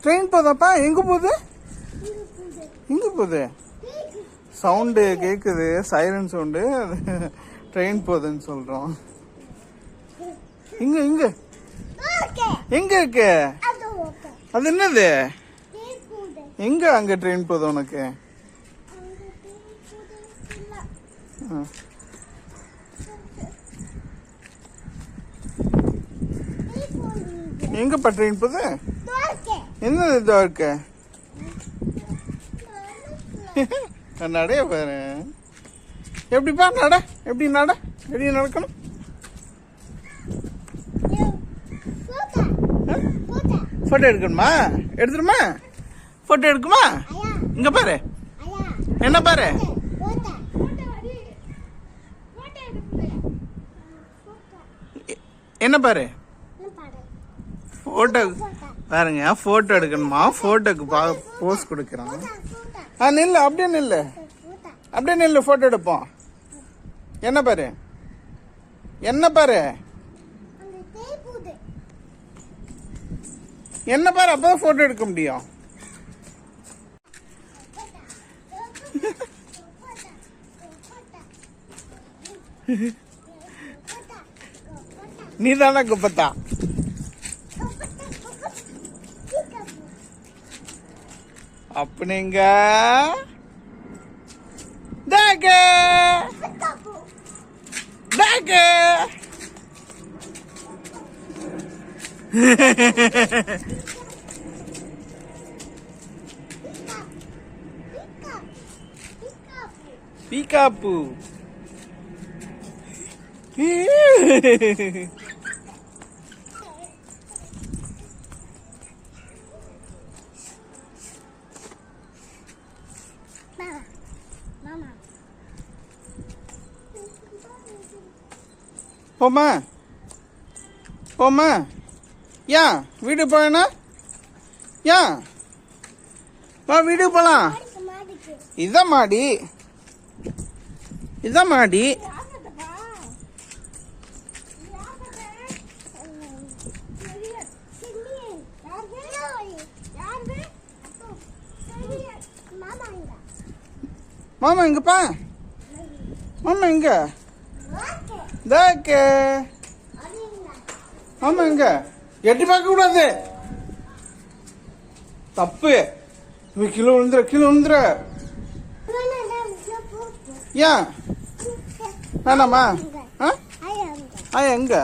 Train போதாப்பா? எங்க போகுது? எங்க போகுது? சவுண்டு கேக்குது, சைரன் சவுண்டு. ட்ரெயின் போகுதுன்னு சொல்றோம். இங்க இங்க எங்க இருக்கு? அது என்னது? எங்க அங்க ட்ரெயின் போகுது உனக்கு? எங்கப்பா ட்ரெயின் போகுது? என்னது இதா இருக்கு? நடைய பாரு. எப்படிப்பா நட? எப்படி நட? எப்படி நடக்கணும்? போட்டோ எடுக்கணுமா? எடுத்துருமா? போட்டோ எடுக்குமா? இங்க பாரு, என்ன பாரு, என்ன பாரு, போட்டோ பாருங்க. போட்டோ எடுக்கணுமா? போட்டோக்கு போஸ் கொடுக்குறான். நில்லு, அப்படியே நில்லு, அப்படியே நில்லு, போட்டோ எடுப்போம். என்ன பாரு, என்ன பாரு, என்ன பாரு, அப்பதான் போட்டோ எடுக்க முடியும். நீ தானே குப்பத்தா? அப்படிங்க பீகாப்பு. போமா போமா? ஏன் வீடு போனா? ஏன் வா வீடு போலாம். இதான் மாடி, இதான் மாடி. மாமா எங்கப்பா? மாமா எங்க? மாமா எங்க? எட்டி பார்க்க கூடாது, தப்பு. கீழே விழுந்துற, கீழே விழுந்துற. ஏன் வேணாமா? எங்க?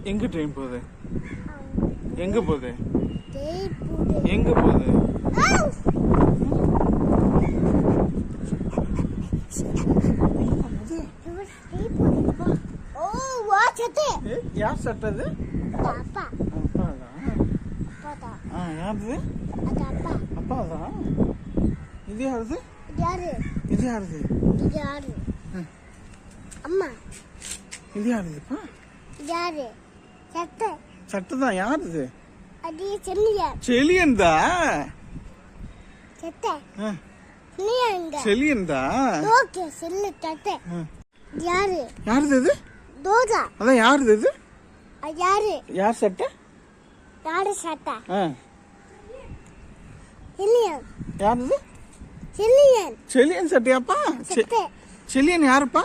எங்க ட்ரெயின் போகுது? எங்க போகுது? எங்க போகுது? யார் சட்டது? யாருது? அப்பாதான். இது யாருது? இது யாருது? அம்மா. இது யாருதுப்பா? யாரு? சட்டை. சட்டை தான். யாருது? அது செலியன். செலியன் தான். சட்டை. செலியன் தான். ஓகே, செல்லு சட்டை. யாரு? யாருது இது? தோதா. அதான் யாருது இது? யாரு? யார் சட்டை? யாரு சட்டை? செலியன். யாருது? செலியன். செலியன் சட்டையாப்பா? சட்டை. செலியன் யாருப்பா?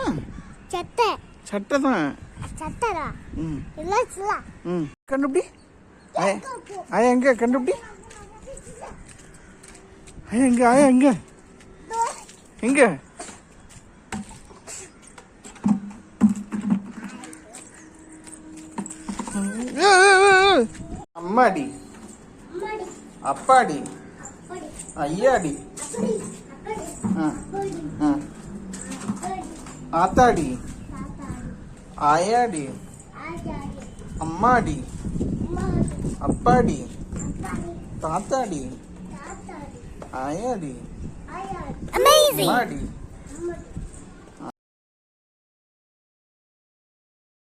சட்டை. சட்டை தான். சட்டரா? இல்ல இல்ல. கண்டுபிடி. எங்க கண்டுபிடி? எங்க ஆயா எங்க எங்க அம்மாடி அப்பாடி ஐயாடி ஆத்தாடி ஆயாடி அம்மாடி அப்பாடி தாத்தாடி ஆயாடி அம்மாடி